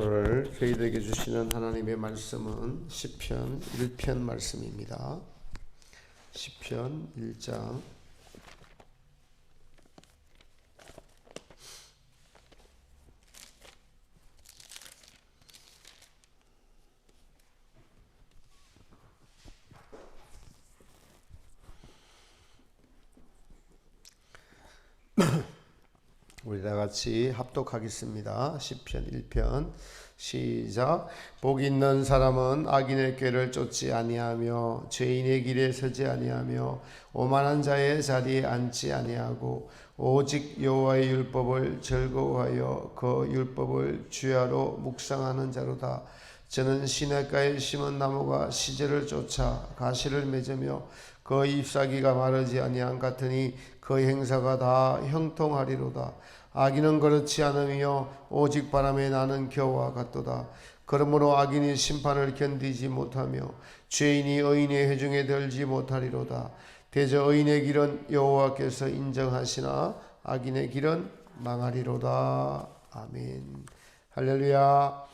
오늘 저희들에게 주시는 하나님의 말씀은 시편 1편 말씀입니다. 시편 1장 우리 다 같이 합독하겠습니다. 시편 1편 시작. 복 있는 사람은 악인의 꾀를 쫓지 아니하며 죄인의 길에 서지 아니하며 오만한 자의 자리에 앉지 아니하고 오직 여호와의 율법을 즐거워하여 그 율법을 주야로 묵상하는 자로다. 저는 시냇가에 심은 나무가 시절을 쫓아 가시를 맺으며 그 잎사귀가 마르지 아니한 같으니 그 행사가 다 형통하리로다. 악인은 그렇지 않으며 오직 바람에 나는 겨와 같도다. 그러므로 악인이 심판을 견디지 못하며 죄인이 의인의 회중에 들지 못하리로다. 대저 의인의 길은 여호와께서 인정하시나 악인의 길은 망하리로다. 아멘. 할렐루야.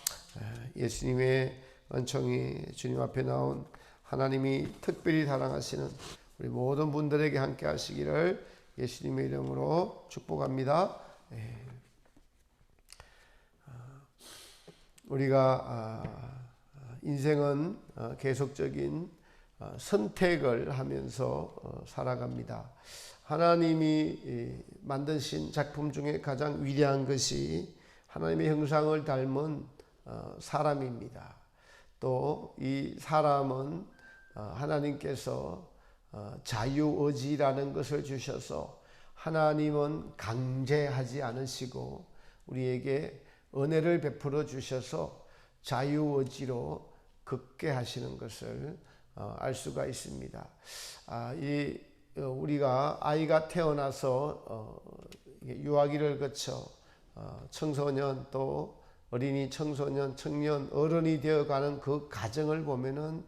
예수님의 은총이 주님 앞에 나온 하나님이 특별히 사랑하시는 우리 모든 분들에게 함께 하시기를 예수님의 이름으로 축복합니다. 우리가 인생은 계속적인 선택을 하면서 살아갑니다. 하나님이 만드신 작품 중에 가장 위대한 것이 하나님의 형상을 닮은 사람입니다. 또 이 사람은 하나님께서 자유의지라는 것을 주셔서 하나님은 강제하지 않으시고 우리에게 은혜를 베풀어 주셔서 자유의지로 걷게 하시는 것을 알 수가 있습니다. 우리가 아이가 태어나서 유아기를 거쳐 청소년 또 어린이, 청소년, 청년, 어른이 되어가는 그 과정을 보면은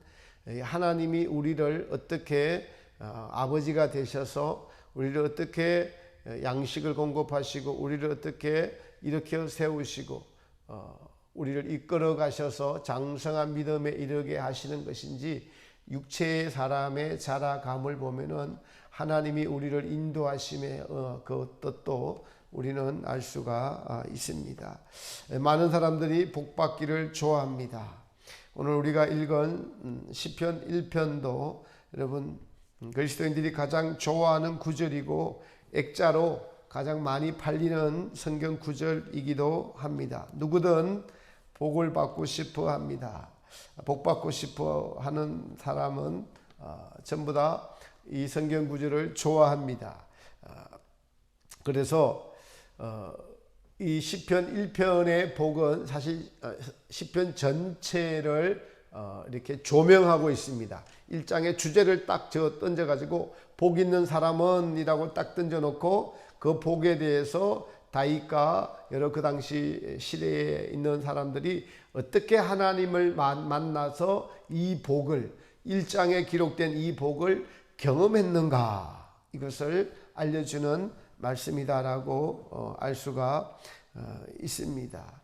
하나님이 우리를 어떻게 아버지가 되셔서 우리를 어떻게 양식을 공급하시고 우리를 어떻게 일으켜 세우시고 우리를 이끌어 가셔서 장성한 믿음에 이르게 하시는 것인지 육체의 사람의 자라감을 보면은 하나님이 우리를 인도하심의 그 뜻도 우리는 알 수가 있습니다. 많은 사람들이 복받기를 좋아합니다. 오늘 우리가 읽은 시편 1편도 여러분 그리스도인들이 가장 좋아하는 구절이고 액자로 가장 많이 팔리는 성경 구절이기도 합니다. 누구든 복을 받고 싶어 합니다. 복 받고 싶어 하는 사람은 전부 다 이 성경 구절을 좋아합니다. 그래서 이 시편 1편의 복은 사실 시편 전체를 이렇게 조명하고 있습니다. 1장의 주제를 딱 던져가지고 복 있는 사람은 이라고 딱 던져놓고 그 복에 대해서 다윗과 여러 그 당시 시대에 있는 사람들이 어떻게 하나님을 만나서 이 복을 1장에 기록된 이 복을 경험했는가 이것을 알려주는 말씀이다라고 알 수가 있습니다.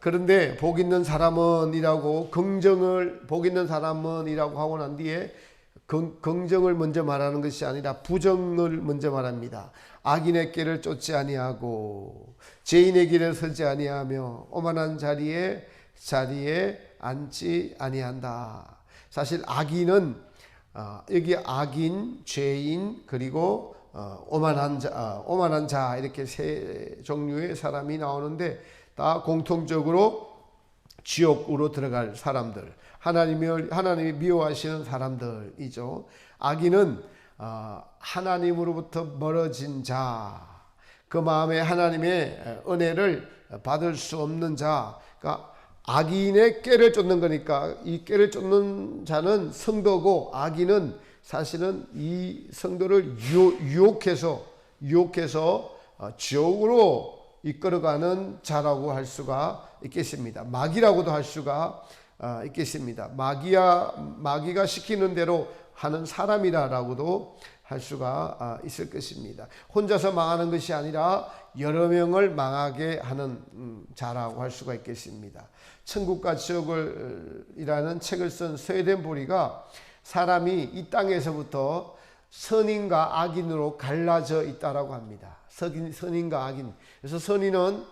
그런데 복 있는 사람은 이라고 복 있는 사람은 이라고 하고 난 뒤에 긍정을 먼저 말하는 것이 아니라 부정을 먼저 말합니다. 악인의 길을 쫓지 아니하고 죄인의 길에 서지 아니하며 오만한 자리에 앉지 아니한다. 사실 악인은 여기 악인, 죄인 그리고 오만한 자 이렇게 세 종류의 사람이 나오는데 다 공통적으로 지옥으로 들어갈 사람들, 하나님이 미워하시는 사람들이죠. 악인은 하나님으로부터 멀어진 자, 그 마음에 하나님의 은혜를 받을 수 없는 자, 그러니까 악인의 꾀를 쫓는 거니까 이 꾀를 쫓는 자는 성도고 악인은 사실은 이 성도를 유혹해서 지옥으로 이끌어가는 자라고 할 수가 있겠습니다. 마귀라고도 할 수가 있겠습니다. 마귀가 시키는 대로 하는 사람이라고도 할 수가 있을 것입니다. 혼자서 망하는 것이 아니라 여러 명을 망하게 하는 자라고 할 수가 있겠습니다. 천국과 지옥이라는 책을 쓴 스웨덴보리가 사람이 이 땅에서부터 선인과 악인으로 갈라져 있다라고 합니다. 선인과 악인. 그래서 선인은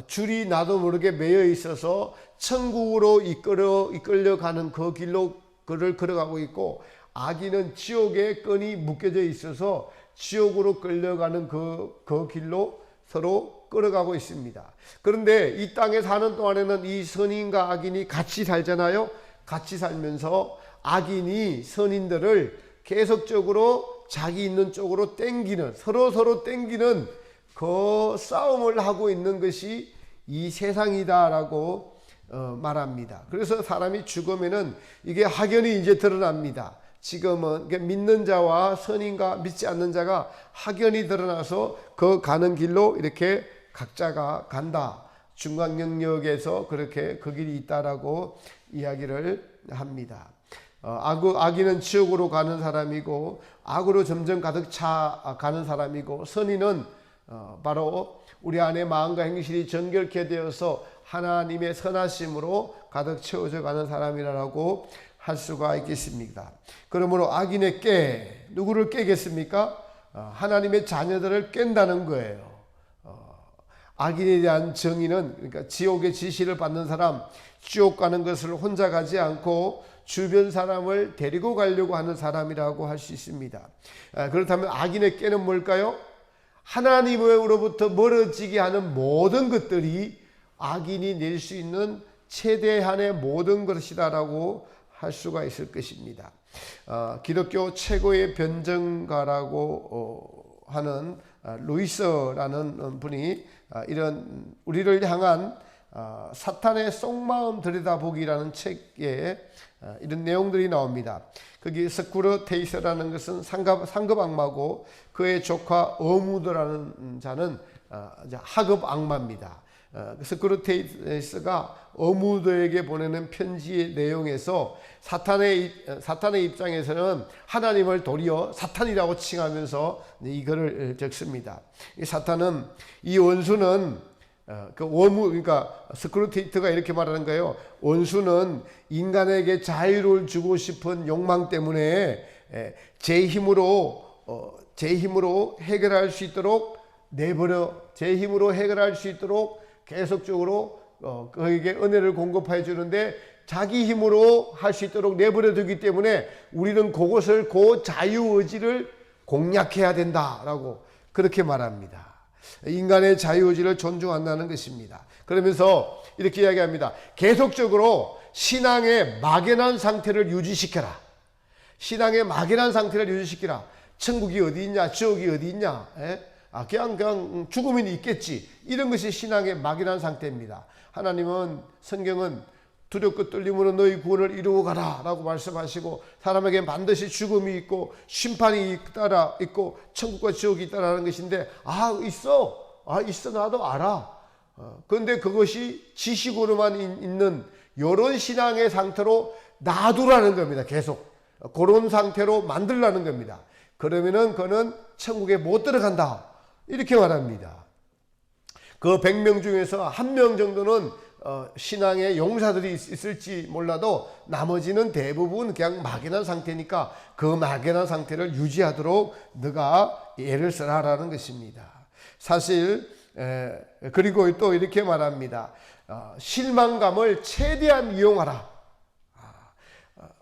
줄이 나도 모르게 매여 있어서 천국으로 이끌려가는 그 길로 그를 걸어가고 있고, 악인은 지옥에 끈이 묶여져 있어서 지옥으로 끌려가는 그 길로 서로 끌어가고 있습니다. 그런데 이 땅에 사는 동안에는 이 선인과 악인이 같이 살잖아요. 같이 살면서 악인이 선인들을 계속적으로 자기 있는 쪽으로 땡기는, 서로 땡기는 그 싸움을 하고 있는 것이 이 세상이다라고 말합니다. 그래서 사람이 죽으면은 이게 확연히 이제 드러납니다. 지금은 믿는 자와 선인과 믿지 않는 자가 확연히 드러나서 그 가는 길로 이렇게 각자가 간다. 중간 영역에서 그렇게 그 길이 있다라고 이야기를 합니다. 악인은 지옥으로 가는 사람이고, 악으로 점점 가득 차 가는 사람이고, 선인은 바로 우리 안에 마음과 행실이 정결케 되어서 하나님의 선하심으로 가득 채워져 가는 사람이라고 할 수가 있겠습니까? 그러므로 악인의 누구를 깨겠습니까? 하나님의 자녀들을 깬다는 거예요. 악인에 대한 정의는, 그러니까 지옥의 지시를 받는 사람, 지옥 가는 것을 혼자 가지 않고 주변 사람을 데리고 가려고 하는 사람이라고 할 수 있습니다. 그렇다면 악인의 깨는 뭘까요? 하나님으로부터 멀어지게 하는 모든 것들이 악인이 낼 수 있는 최대한의 모든 것이다라고 할 수가 있을 것입니다. 기독교 최고의 변증가라고 하는 루이스라는 분이 이런 우리를 향한 사탄의 속마음 들여다보기라는 책에 이런 내용들이 나옵니다. 거기 스크루테이스라는 것은 상급 악마고, 그의 조카 어무드라는 자는 하급 악마입니다. 스크루테이스가 어무드에게 보내는 편지의 내용에서 사탄의 입장에서는 하나님을 도리어 사탄이라고 칭하면서 이거를 적습니다. 사탄은, 이 원수는 그러니까 스크루테이트가 이렇게 말하는 거예요. 원수는 인간에게 자유를 주고 싶은 욕망 때문에 제 힘으로 해결할 수 있도록 제 힘으로 해결할 수 있도록 계속적으로 그에게 은혜를 공급해 주는데, 자기 힘으로 할 수 있도록 내버려 두기 때문에 우리는 그것을, 그 자유의지를 공략해야 된다라고 그렇게 말합니다. 인간의 자유의지를 존중한다는 것입니다. 그러면서 이렇게 이야기합니다. 계속적으로 신앙의 막연한 상태를 유지시켜라. 신앙의 막연한 상태를 유지시키라. 천국이 어디 있냐, 지옥이 어디 있냐, 그냥 죽음이 있겠지, 이런 것이 신앙의 막연한 상태입니다. 하나님은, 성경은 두렵고 떨림으로 너희 구원을 이루어 가라 라고 말씀하시고, 사람에게 반드시 죽음이 있고 심판이 있고 천국과 지옥이 있다라는 것인데, 있어 나도 알아. 그런데 그것이 지식으로만 있는 이런 신앙의 상태로 놔두라는 겁니다. 계속 그런 상태로 만들라는 겁니다. 그러면은 그는 천국에 못 들어간다, 이렇게 말합니다. 그 100명 중에서 1명 정도는 신앙의 용사들이 있을지 몰라도 나머지는 대부분 그냥 막연한 상태니까 그 막연한 상태를 유지하도록 너가 애를 쓰라라는 것입니다. 사실 그리고 또 이렇게 말합니다. 실망감을 최대한 이용하라.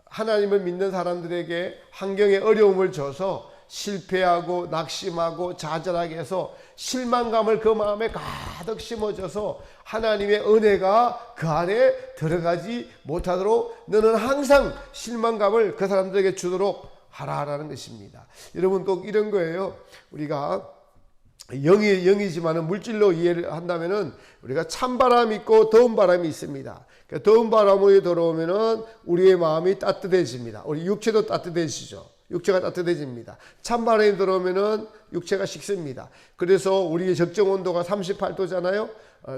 하나님을 믿는 사람들에게 환경에 어려움을 줘서 실패하고 낙심하고 좌절하게 해서 실망감을 그 마음에 가득 심어줘서 하나님의 은혜가 그 안에 들어가지 못하도록 너는 항상 실망감을 그 사람들에게 주도록 하라라는 것입니다. 여러분, 꼭 이런 거예요. 우리가 영이지만은 물질로 이해를 한다면은 우리가 찬바람이 있고 더운 바람이 있습니다. 더운 바람이 들어오면은 우리의 마음이 따뜻해집니다. 우리 육체도 따뜻해지죠. 육체가 따뜻해집니다. 찬바람이 들어오면은 육체가 식습니다. 그래서 우리의 적정 온도가 38도잖아요.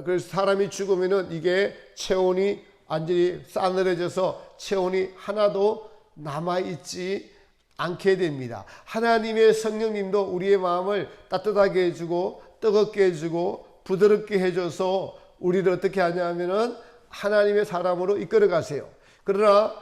그래서 사람이 죽으면은 이게 체온이 완전히 싸늘해져서 체온이 하나도 남아있지 않게 됩니다. 하나님의 성령님도 우리의 마음을 따뜻하게 해주고 뜨겁게 해주고 부드럽게 해줘서 우리를 어떻게 하냐면은 하나님의 사람으로 이끌어 가세요. 그러나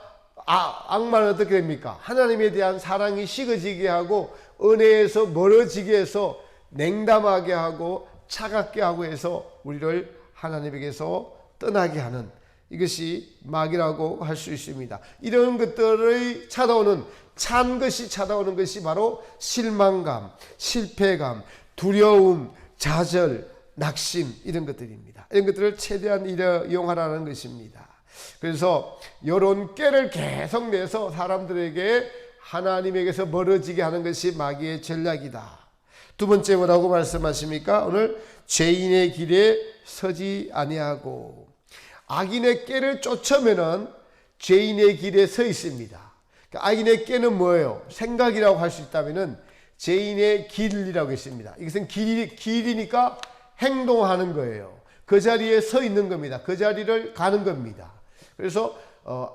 악마는 어떻게 됩니까? 하나님에 대한 사랑이 식어지게 하고 은혜에서 멀어지게 해서 냉담하게 하고 차갑게 하고 해서 우리를 하나님에게서 떠나게 하는, 이것이 마귀라고 할 수 있습니다. 이런 것들의 찾아오는, 찬 것이 찾아오는 것이 바로 실망감, 실패감, 두려움, 좌절, 낙심, 이런 것들입니다. 이런 것들을 최대한 이용하라는 것입니다. 그래서 이런 깨를 계속 내서 사람들에게 하나님에게서 멀어지게 하는 것이 마귀의 전략이다. 두 번째 뭐라고 말씀하십니까? 오늘 죄인의 길에 서지 아니하고, 악인의 깨를 쫓으면은 죄인의 길에 서 있습니다. 악인의 깨는 뭐예요? 생각이라고 할 수 있다면은 죄인의 길이라고 했습니다. 이것은 길이니까 행동하는 거예요. 그 자리에 서 있는 겁니다. 그 자리를 가는 겁니다. 그래서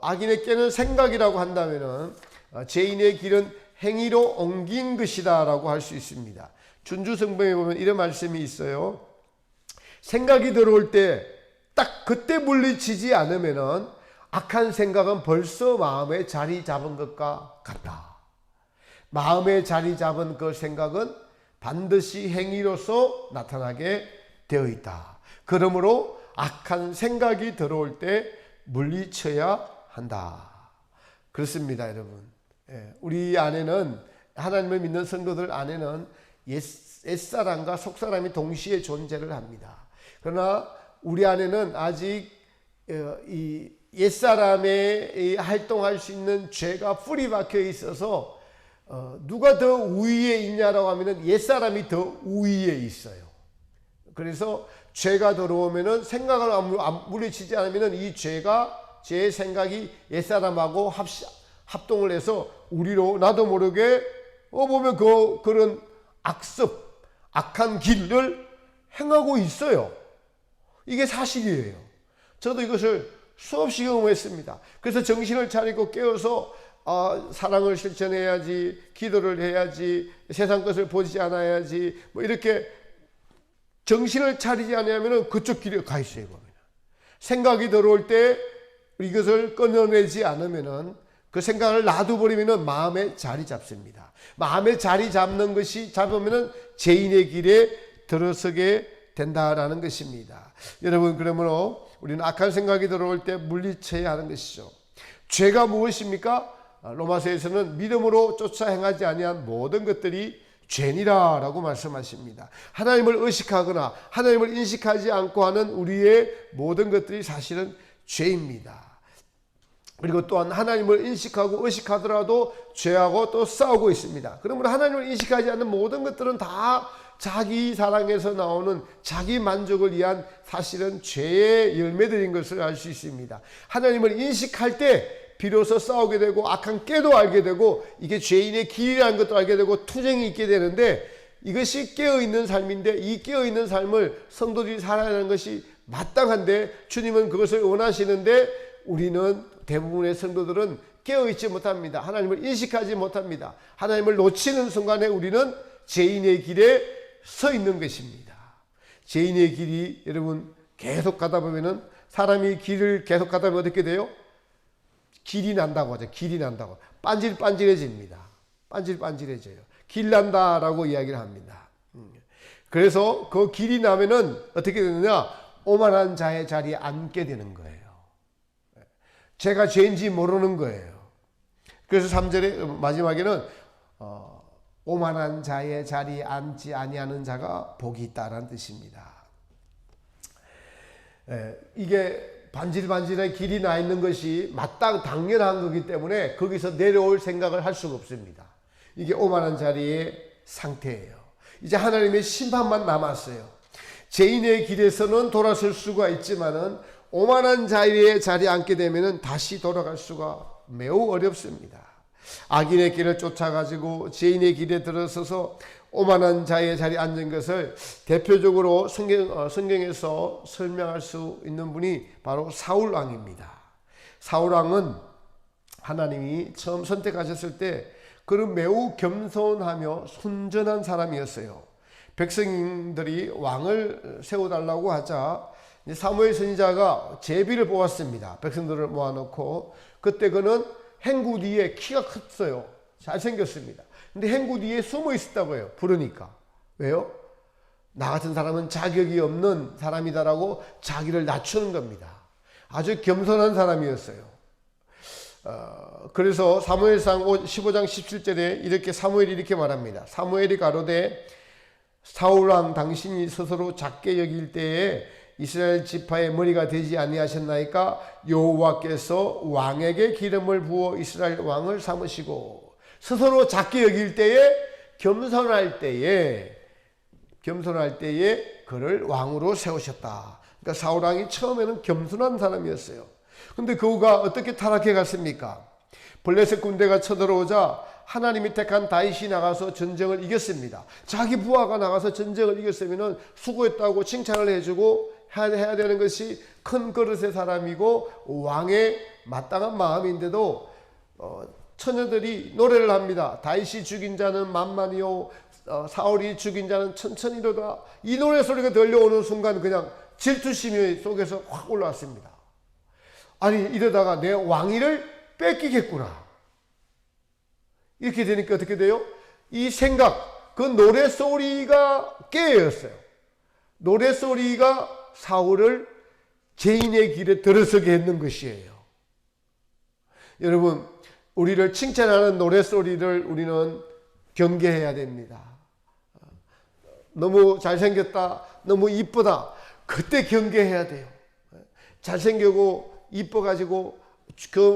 악인의 깨는 생각이라고 한다면은 죄인의 길은 행위로 옮긴 것이다라고 할 수 있습니다. 준주성경에 보면 이런 말씀이 있어요. 생각이 들어올 때 딱 그때 물리치지 않으면은 악한 생각은 벌써 마음에 자리 잡은 것과 같다. 마음에 자리 잡은 그 생각은 반드시 행위로서 나타나게 되어 있다. 그러므로 악한 생각이 들어올 때 물리쳐야 한다. 그렇습니다, 여러분. 우리 안에는, 하나님을 믿는 성도들 안에는 옛사람과 속사람이 동시에 존재를 합니다. 그러나 우리 안에는 아직 이 옛사람의 활동할 수 있는 죄가 뿌리 박혀 있어서 누가 더 우위에 있냐라고 하면은 옛사람이 더 우위에 있어요. 그래서 죄가 들어오면은 생각을 물리치지 않으면은 이 죄의 생각이 옛사람하고 합동을 해서 우리로 나도 모르게 보면 그런 악습, 악한 길을 행하고 있어요. 이게 사실이에요. 저도 이것을 수없이 경험했습니다. 그래서 정신을 차리고 깨어서 사랑을 실천해야지, 기도를 해야지, 세상 것을 보지 않아야지, 뭐 이렇게 정신을 차리지 않으면 그쪽 길에 가 있어요. 생각이 들어올 때 이것을 끊어내지 않으면 그 생각을 놔둬버리면 마음에 자리 잡습니다. 마음에 자리 잡으면 죄인의 길에 들어서게 된다라는 것입니다. 여러분, 그러므로 우리는 악한 생각이 들어올 때 물리쳐야 하는 것이죠. 죄가 무엇입니까? 로마서에서는 믿음으로 쫓아 행하지 아니한 모든 것들이 죄니라라고 말씀하십니다. 하나님을 의식하거나 하나님을 인식하지 않고 하는 우리의 모든 것들이 사실은 죄입니다. 그리고 또한 하나님을 인식하고 의식하더라도 죄하고 또 싸우고 있습니다. 그러므로 하나님을 인식하지 않는 모든 것들은 다 자기 사랑에서 나오는 자기 만족을 위한 사실은 죄의 열매들인 것을 알 수 있습니다. 하나님을 인식할 때 비로소 싸우게 되고 악한 깨도 알게 되고 이게 죄인의 길이라는 것도 알게 되고 투쟁이 있게 되는데, 이것이 깨어있는 삶인데 이 깨어있는 삶을 성도들이 살아야 하는 것이 마땅한데 주님은 그것을 원하시는데 우리는, 대부분의 성도들은 깨어있지 못합니다. 하나님을 인식하지 못합니다. 하나님을 놓치는 순간에 우리는 죄인의 길에 서 있는 것입니다. 죄인의 길이 여러분 계속 가다 보면은, 사람이 길을 계속 가다 보면 어떻게 돼요? 길이 난다고 하죠. 길이 난다고. 빤질빤질해집니다. 빤질빤질해져요. 길 난다라고 이야기를 합니다. 그래서 그 길이 나면은 어떻게 되느냐? 오만한 자의 자리에 앉게 되는 거예요. 제가 죄인지 모르는 거예요. 그래서 3절에 마지막에는 오만한 자의 자리에 앉지 아니하는 자가 복이 있다라는 뜻입니다. 이게 반질반질한 길이 나 있는 것이 당연한 거기 때문에 거기서 내려올 생각을 할 수가 없습니다. 이게 오만한 자리의 상태예요. 이제 하나님의 심판만 남았어요. 죄인의 길에서는 돌아설 수가 있지만은 오만한 자리에 앉게 되면은 다시 돌아갈 수가 매우 어렵습니다. 악인의 길을 쫓아가지고 죄인의 길에 들어서서 오만한 자의 자리에 앉은 것을 대표적으로 성경에서 설명할 수 있는 분이 바로 사울왕입니다. 사울왕은 하나님이 처음 선택하셨을 때 그는 매우 겸손하며 순전한 사람이었어요. 백성들이 왕을 세워달라고 하자 사무엘 선지자가 제비를 뽑았습니다. 백성들을 모아놓고. 그때 그는 행구 뒤에 키가 컸어요. 잘생겼습니다. 근데 행구 뒤에 숨어 있었다고 해요. 부르니까. 왜요? 나 같은 사람은 자격이 없는 사람이다라고 자기를 낮추는 겁니다. 아주 겸손한 사람이었어요. 그래서 사무엘상 15장 17절에 이렇게 사무엘이 이렇게 말합니다. 사무엘이 가로되 사울왕 당신이 스스로 작게 여길 때에 이스라엘 지파의 머리가 되지 아니하셨나이까? 여호와께서 왕에게 기름을 부어 이스라엘 왕을 삼으시고. 스스로 작게 여길 때에, 겸손할 때에 그를 왕으로 세우셨다. 그러니까 사울왕이 처음에는 겸손한 사람이었어요. 근데 그가 어떻게 타락해 갔습니까? 블레셋 군대가 쳐들어오자 하나님이 택한 다윗이 나가서 전쟁을 이겼습니다. 자기 부하가 나가서 전쟁을 이겼으면 수고했다고 칭찬을 해주고 해야 되는 것이 큰 그릇의 사람이고 왕의 마땅한 마음인데도 처녀들이 노래를 합니다. 다윗이 죽인 자는 만만이요 사울이 죽인 자는 천천히로다. 이 노래 소리가 들려오는 순간 그냥 질투심이 속에서 확 올라왔습니다. 아니 이러다가 내 왕위를 뺏기겠구나. 이렇게 되니까 어떻게 돼요? 이 생각, 그 노래소리가 깨어였어요. 노래소리가 사울을 죄인의 길에 들어서게 했는 것이에요. 여러분, 우리를 칭찬하는 노래소리를 우리는 경계해야 됩니다. 너무 잘생겼다, 너무 이쁘다, 그때 경계해야 돼요. 잘생기고 이뻐가지고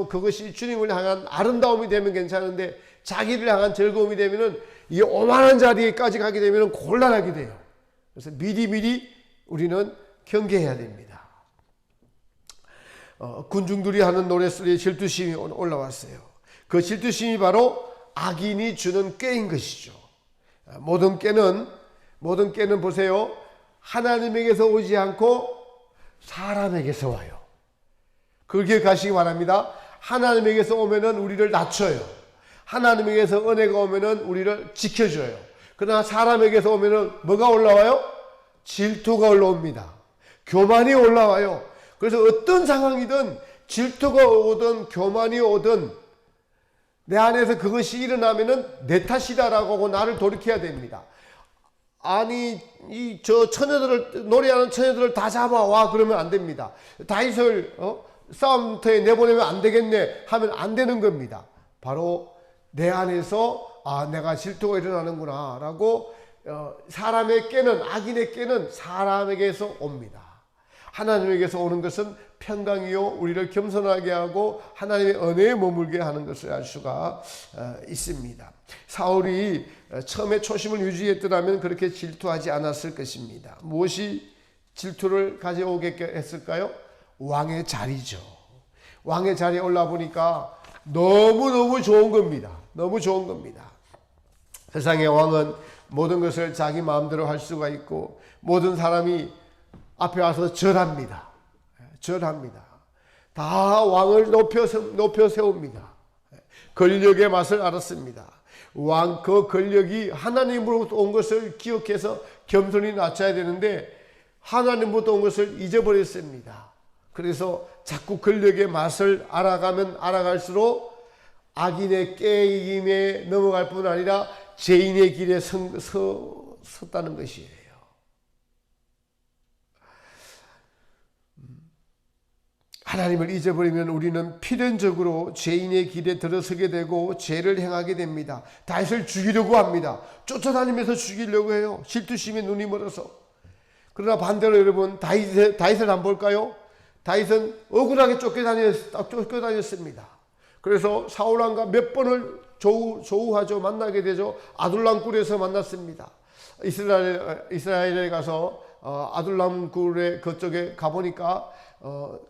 그것이 주님을 향한 아름다움이 되면 괜찮은데 자기를 향한 즐거움이 되면은 이 오만한 자리에까지 가게 되면 곤란하게 돼요. 그래서 미리 우리는 경계해야 됩니다. 군중들이 하는 노래소리에 질투심이 올라왔어요. 그 질투심이 바로 악인이 주는 꾀인 것이죠. 모든 꾀는 보세요. 하나님에게서 오지 않고 사람에게서 와요. 그렇게 가시기 바랍니다. 하나님에게서 오면은 우리를 낮춰요. 하나님에게서 은혜가 오면은 우리를 지켜줘요. 그러나 사람에게서 오면은 뭐가 올라와요? 질투가 올라옵니다. 교만이 올라와요. 그래서 어떤 상황이든 질투가 오든 교만이 오든 내 안에서 그것이 일어나면은 내 탓이다라고 하고 나를 돌이켜야 됩니다. 아니 저 처녀들을 노래하는 처녀들을 다 잡아와 그러면 안 됩니다. 다윗을 싸움터에 내보내면 안 되겠네 하면 안 되는 겁니다. 바로 내 안에서 내가 질투가 일어나는구나 라고 사람의 꾀는 악인의 꾀는 사람에게서 옵니다. 하나님에게서 오는 것은 평강이요 우리를 겸손하게 하고 하나님의 은혜에 머물게 하는 것을 알 수가 있습니다. 사울이 처음에 초심을 유지했더라면 그렇게 질투하지 않았을 것입니다. 무엇이 질투를 가져오게 했을까요? 왕의 자리죠. 왕의 자리에 올라보니까 너무너무 좋은 겁니다. 너무 좋은 겁니다. 세상의 왕은 모든 것을 자기 마음대로 할 수가 있고 모든 사람이 앞에 와서 절합니다. 절합니다. 다 왕을 높여 세웁니다. 권력의 맛을 알았습니다. 그 권력이 하나님으로부터 온 것을 기억해서 겸손히 낮춰야 되는데 하나님부터 온 것을 잊어버렸습니다. 그래서 자꾸 권력의 맛을 알아가면 알아갈수록 악인의 깨임에 넘어갈 뿐 아니라 죄인의 길에 섰다는 것이에요. 하나님을 잊어버리면 우리는 필연적으로 죄인의 길에 들어서게 되고 죄를 행하게 됩니다. 다윗을 죽이려고 합니다. 쫓아다니면서 죽이려고 해요. 질투심에 눈이 멀어서. 그러나 반대로 여러분 다윗을 한번 볼까요? 다윗은 억울하게 쫓겨다녔습니다. 그래서 사울왕과 몇 번을 조우하죠. 만나게 되죠. 아둘람 굴에서 만났습니다. 이스라엘에 가서 아둘람 굴의 그쪽에 가보니까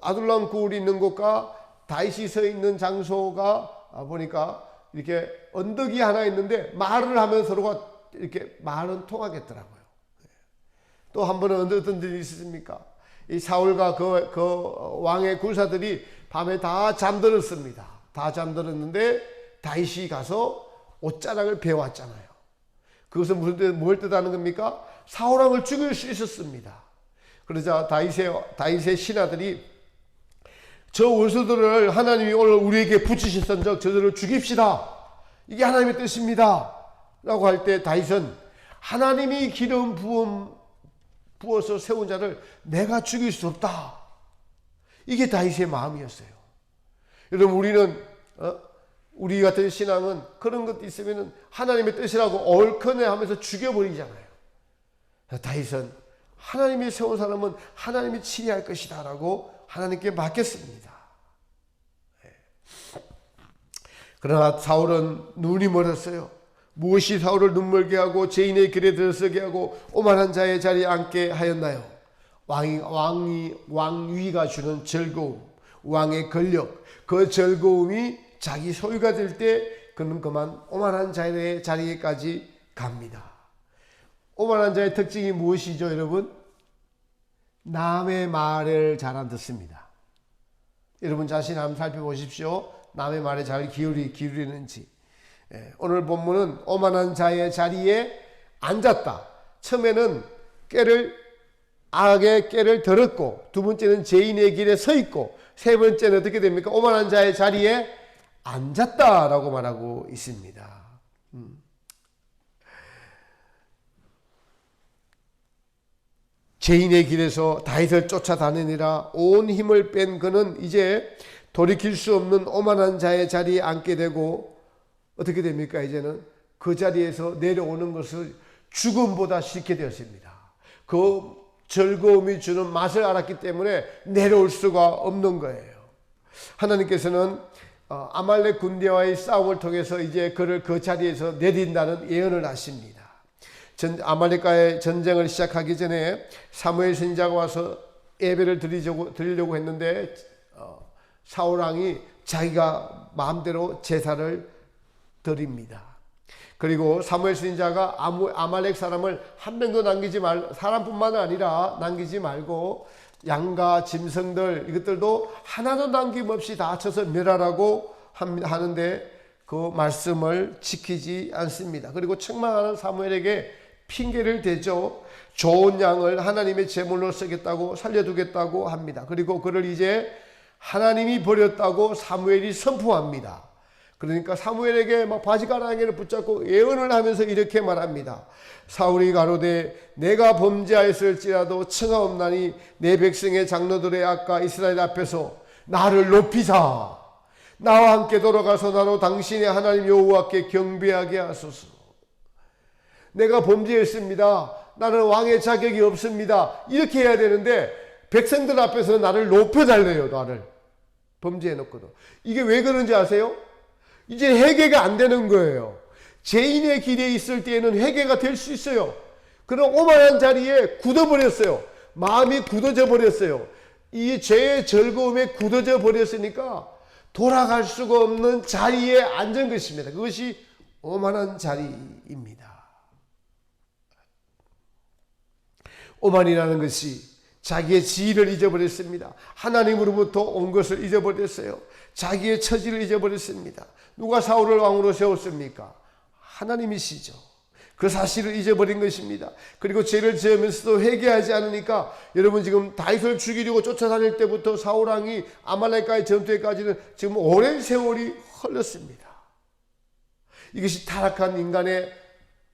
아둘람 굴이 있는 곳과 다윗이 서 있는 장소가 보니까 이렇게 언덕이 하나 있는데 말을 하면 서로가 이렇게 말은 통하겠더라고요. 또 한 번은 어떤 일이 있었습니까? 이 사울과 그 왕의 군사들이 밤에 다 잠들었습니다. 다 잠들었는데 다윗이 가서 옷자락을 베어왔잖아요. 그것은 뭘 뜻하는 겁니까? 사울왕을 죽일 수 있었습니다. 그러자 다윗의 신하들이 저 원수들을 하나님이 오늘 우리에게 붙이셨은즉 저들을 죽입시다. 이게 하나님의 뜻입니다. 라고 할 때 다윗은 하나님이 기름 부어서 세운 자를 내가 죽일 수 없다. 이게 다윗의 마음이었어요. 여러분 우리는 우리 같은 신앙은 그런 것도 있으면 하나님의 뜻이라고 얼큰해 하면서 죽여버리잖아요. 다윗은 하나님이 세운 사람은 하나님이 치리할 것이다 라고 하나님께 맡겼습니다. 그러나 사울은 눈이 멀었어요. 무엇이 사울을 눈멀게 하고 죄인의 길에 들어서게 하고 오만한 자의 자리에 앉게 하였나요? 왕위가 주는 즐거움, 왕의 권력, 그 즐거움이 자기 소유가 될 때 그는 그만 오만한 자의 자리에까지 갑니다. 오만한 자의 특징이 무엇이죠, 여러분? 남의 말을 잘 안 듣습니다. 여러분 자신 한번 살펴보십시오. 남의 말에 잘 기울이는지. 오늘 본문은 오만한 자의 자리에 앉았다. 처음에는 악의 꾀를 들었고, 두 번째는 죄인의 길에 서 있고, 세 번째는 어떻게 됩니까? 오만한 자의 자리에 앉았다라고 말하고 있습니다. 죄인의 길에서 다윗을 쫓아다니니라 온 힘을 뺀 그는 이제 돌이킬 수 없는 오만한 자의 자리에 앉게 되고 어떻게 됩니까? 이제는 그 자리에서 내려오는 것을 죽음보다 싫게 되었습니다. 그 즐거움이 주는 맛을 알았기 때문에 내려올 수가 없는 거예요. 하나님께서는 아말렉 군대와의 싸움을 통해서 이제 그를 그 자리에서 내린다는 예언을 하십니다. 아말렉과의 전쟁을 시작하기 전에 사무엘 선지자가 와서 예배를 드리려고 했는데 사울왕이 자기가 마음대로 제사를 드립니다. 그리고 사무엘 선지자가 아말렉 사람을 한 명도 사람뿐만 아니라 남기지 말고 양과 짐승들 이것들도 하나도 남김없이 다 쳐서 멸하라고 하는데 그 말씀을 지키지 않습니다. 그리고 책망하는 사무엘에게 핑계를 대죠. 좋은 양을 하나님의 제물로 쓰겠다고 살려두겠다고 합니다. 그리고 그를 이제 하나님이 버렸다고 사무엘이 선포합니다. 그러니까 사무엘에게 막 바지가랑이를 붙잡고 예언을 하면서 이렇게 말합니다. 사울이 가로되 내가 범죄하였을지라도 청하옵나니 내 백성의 장로들의 악과 이스라엘 앞에서 나를 높이사 나와 함께 돌아가서 나로 당신의 하나님 여호와께 경배하게 하소서. 내가 범죄했습니다. 나는 왕의 자격이 없습니다. 이렇게 해야 되는데 백성들 앞에서 나를 높여달래요. 나를 범죄해놓고도. 이게 왜 그런지 아세요? 이제 회개가 안 되는 거예요. 죄인의 길에 있을 때에는 회개가 될 수 있어요. 그런 오만한 자리에 굳어버렸어요. 마음이 굳어져 버렸어요. 이 죄의 즐거움에 굳어져 버렸으니까 돌아갈 수가 없는 자리에 앉은 것입니다. 그것이 오만한 자리입니다. 오만이라는 것이 자기의 지위를 잊어버렸습니다. 하나님으로부터 온 것을 잊어버렸어요. 자기의 처지를 잊어버렸습니다. 누가 사울을 왕으로 세웠습니까? 하나님이시죠. 그 사실을 잊어버린 것입니다. 그리고 죄를 지으면서도 회개하지 않으니까 여러분 지금 다윗을 죽이려고 쫓아다닐 때부터 사울 왕이 아말렉과의 전투에까지는 지금 오랜 세월이 흘렀습니다. 이것이 타락한 인간의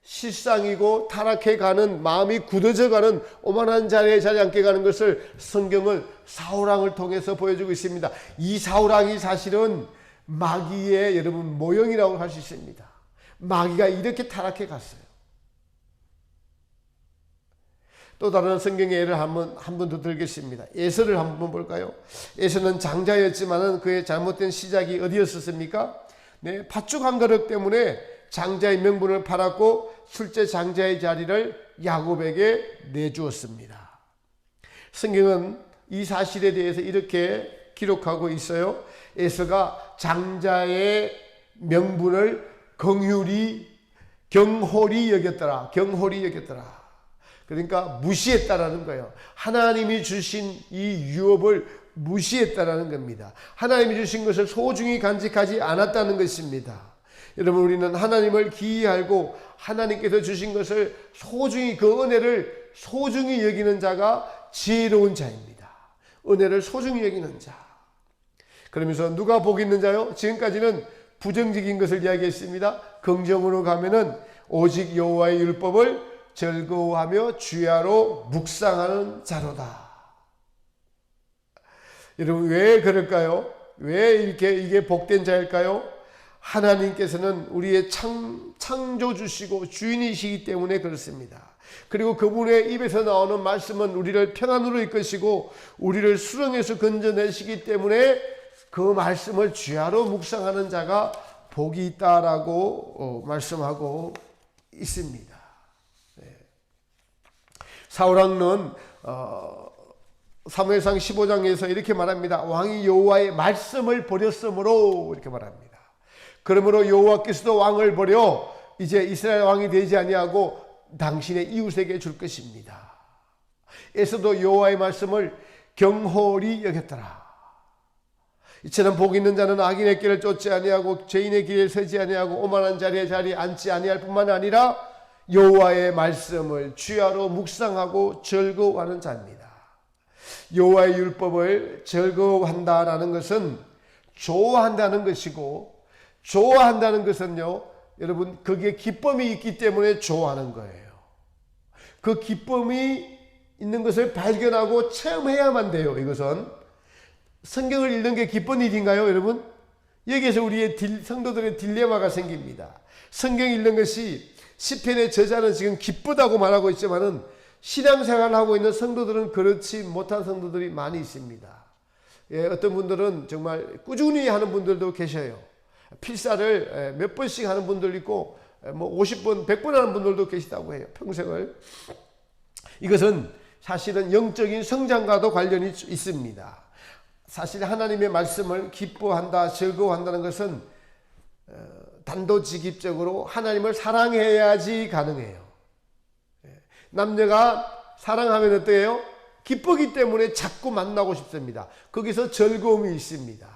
실상이고 타락해가는 마음이 굳어져가는 오만한 자리에 자리 앉게 가는 것을 성경을 사울왕을 통해서 보여주고 있습니다. 이 사울왕이 사실은 마귀의 여러분 모형이라고 할 수 있습니다. 마귀가 이렇게 타락해 갔어요. 또 다른 성경의 예를 한 번 더 들겠습니다. 에서를 한번 볼까요? 에서는 장자였지만은 그의 잘못된 시작이 어디였었습니까? 네, 팥죽 한 그릇 때문에 장자의 명분을 팔았고 실제 장자의 자리를 야곱에게 내주었습니다. 성경은 이 사실에 대해서 이렇게 기록하고 있어요. 에서가 장자의 명분을 경홀히 여겼더라. 그러니까 무시했다라는 거예요. 하나님이 주신 이 유업을 무시했다라는 겁니다. 하나님이 주신 것을 소중히 간직하지 않았다는 것입니다. 여러분, 우리는 하나님을 기이 알고 하나님께서 주신 것을 소중히, 그 은혜를 소중히 여기는 자가 지혜로운 자입니다. 은혜를 소중히 여기는 자. 그러면서 누가 복 있는 자요? 지금까지는 부정적인 것을 이야기했습니다. 긍정으로 가면은 오직 여호와의 율법을 즐거워하며 주야로 묵상하는 자로다. 여러분, 왜 그럴까요? 왜 이게 복된 자일까요? 하나님께서는 우리의 창조주시고 주인이시기 때문에 그렇습니다. 그리고 그분의 입에서 나오는 말씀은 우리를 평안으로 이끄시고 우리를 수렁에서 건져내시기 때문에 그 말씀을 주야로 묵상하는 자가 복이 있다라고 말씀하고 있습니다. 사울왕은 사무엘상 15장에서 이렇게 말합니다. 왕이 여호와의 말씀을 버렸으므로, 이렇게 말합니다. 그러므로 여호와께서도 왕을 버려 이제 이스라엘 왕이 되지 아니하고 당신의 이웃에게 줄 것입니다. 에서도 여호와의 말씀을 경홀히 여겼더라. 이처럼 복 있는 자는 악인의 길을 쫓지 아니하고 죄인의 길에 서지 아니하고 오만한 자리에 앉지 아니할 뿐만 아니라 여호와의 말씀을 주야로 묵상하고 즐거워하는 자입니다. 여호와의 율법을 즐거워한다라는 것은 좋아한다는 것이고, 좋아한다는 것은요, 여러분, 거기에 기쁨이 있기 때문에 좋아하는 거예요. 그 기쁨이 있는 것을 발견하고 체험해야만 돼요. 이것은 성경을 읽는 게 기쁜 일인가요, 여러분? 여기에서 우리의 성도들의 딜레마가 생깁니다. 성경 읽는 것이, 시편의 저자는 지금 기쁘다고 말하고 있지만은 신앙생활을 하고 있는 성도들은 그렇지 못한 성도들이 많이 있습니다. 어떤 분들은 정말 꾸준히 하는 분들도 계셔요. 필사를 몇 번씩 하는 분들 있고, 50번, 100번 하는 분들도 계시다고 해요. 평생을. 이것은 사실은 영적인 성장과도 관련이 있습니다. 사실 하나님의 말씀을 기뻐한다, 즐거워한다는 것은 단도직입적으로 하나님을 사랑해야지 가능해요. 남녀가 사랑하면 어때요? 기쁘기 때문에 자꾸 만나고 싶습니다. 거기서 즐거움이 있습니다.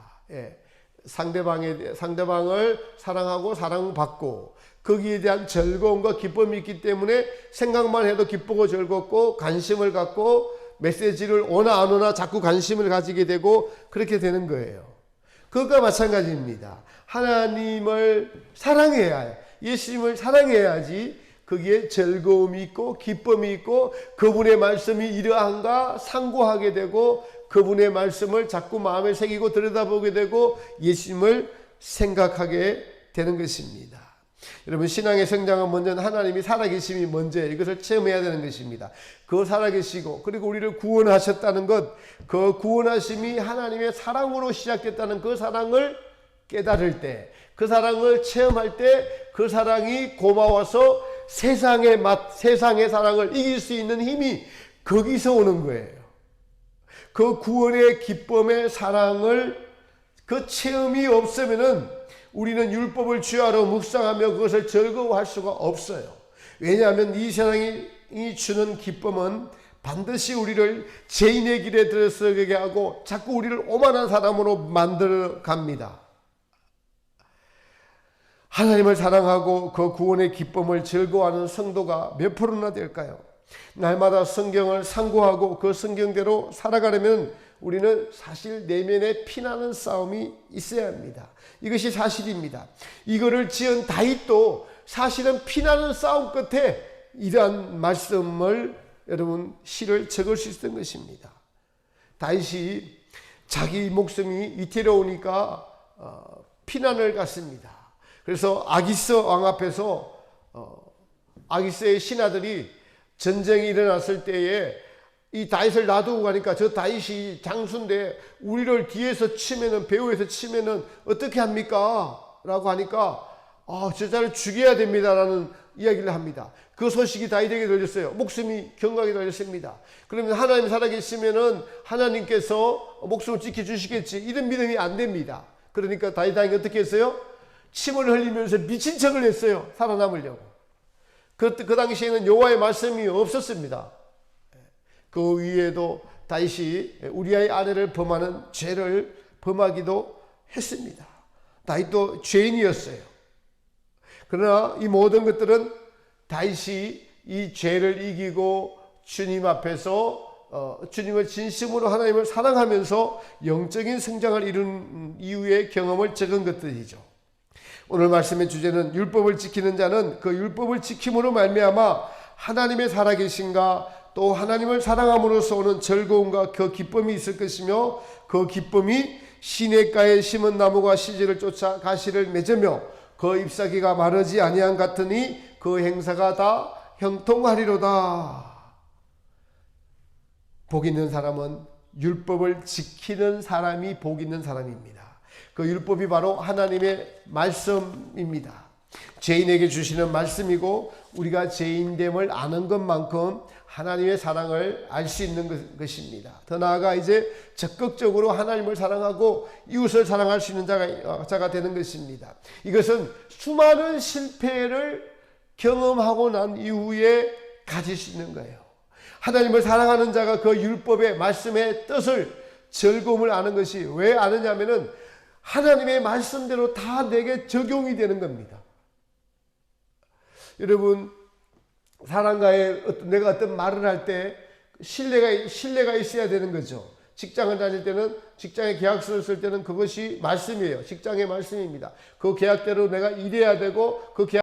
상대방을 사랑하고 사랑받고 거기에 대한 즐거움과 기쁨이 있기 때문에 생각만 해도 기쁘고 즐겁고 관심을 갖고 메시지를 오나 안 오나 자꾸 관심을 가지게 되고 그렇게 되는 거예요. 그것과 마찬가지입니다. 하나님을 사랑해야 해요. 예수님을 사랑해야지 거기에 즐거움이 있고 기쁨이 있고 그분의 말씀이 이러한가 상고하게 되고 그분의 말씀을 자꾸 마음에 새기고 들여다보게 되고 예수님을 생각하게 되는 것입니다. 여러분, 신앙의 성장은 먼저 하나님이 살아계심이 먼저 이것을 체험해야 되는 것입니다. 그 살아계시고 그리고 우리를 구원하셨다는 것, 그 구원하심이 하나님의 사랑으로 시작됐다는 그 사랑을 깨달을 때, 그 사랑을 체험할 때 그 사랑이 고마워서 세상의 맛, 세상의 사랑을 이길 수 있는 힘이 거기서 오는 거예요. 그 구원의 기쁨의 사랑을 그 체험이 없으면은 우리는 율법을 주야로 묵상하며 그것을 즐거워할 수가 없어요. 왜냐하면 이 세상이 주는 기쁨은 반드시 우리를 죄인의 길에 들어서게 하고 자꾸 우리를 오만한 사람으로 만들어 갑니다. 하나님을 사랑하고 그 구원의 기쁨을 즐거워하는 성도가 몇 프로나 될까요? 날마다 성경을 상고하고 그 성경대로 살아가려면 우리는 사실 내면에 피나는 싸움이 있어야 합니다. 이것이 사실입니다. 이거를 지은 다윗도 사실은 피나는 싸움 끝에 이러한 말씀을 여러분 시를 적을 수 있었던 것입니다. 다윗이 자기 목숨이 위태로우니까 피난을 갔습니다. 그래서 아기스 왕 앞에서 아기스의 신하들이 전쟁이 일어났을 때에 이 다윗을 놔두고 가니까 저 다윗이 장수인데 우리를 뒤에서 치면은 배후에서 치면은 어떻게 합니까? 라고 하니까 저자를 죽여야 됩니다라는 이야기를 합니다. 그 소식이 다윗에게 들렸어요. 목숨이 경각에 달렸습니다. 그러면 하나님 살아계시면은 하나님께서 목숨을 지켜주시겠지 이런 믿음이 안 됩니다. 그러니까 다윗이 어떻게 했어요? 침을 흘리면서 미친 척을 했어요. 살아남으려고. 그 당시에는 여호와의 말씀이 없었습니다. 그 위에도 다윗이 우리아의 아내를 범하는 죄를 범하기도 했습니다. 다윗도 죄인이었어요. 그러나 이 모든 것들은 다윗이 이 죄를 이기고 주님 앞에서 주님을 진심으로 하나님을 사랑하면서 영적인 성장을 이룬 이후의 경험을 적은 것들이죠. 오늘 말씀의 주제는 율법을 지키는 자는 그 율법을 지킴으로 말미암아 하나님의 살아계신가 또 하나님을 사랑함으로써 오는 즐거움과 그 기쁨이 있을 것이며 그 기쁨이 시냇가에 심은 나무가 시절을 쫓아 가시를 맺으며 그 잎사귀가 마르지 아니한 같으니 그 행사가 다 형통하리로다. 복 있는 사람은 율법을 지키는 사람이 복 있는 사람입니다. 그 율법이 바로 하나님의 말씀입니다. 죄인에게 주시는 말씀이고 우리가 죄인됨을 아는 것만큼 하나님의 사랑을 알 수 있는 것입니다. 더 나아가 이제 적극적으로 하나님을 사랑하고 이웃을 사랑할 수 있는 자가 되는 것입니다. 이것은 수많은 실패를 경험하고 난 이후에 가질 수 있는 거예요. 하나님을 사랑하는 자가 그 율법의 말씀의 뜻을 즐거움을 아는 것이 왜 아느냐면은 하나님의 말씀대로 다 내게 적용이 되는 겁니다. 여러분 사람과의 내가 어떤 말을 할 때 신뢰가 있어야 되는 거죠. 직장을 다닐 때는 직장의 계약서를 쓸 때는 그것이 말씀이에요. 직장의 말씀입니다. 그 계약대로 내가 일해야 되고 그 계약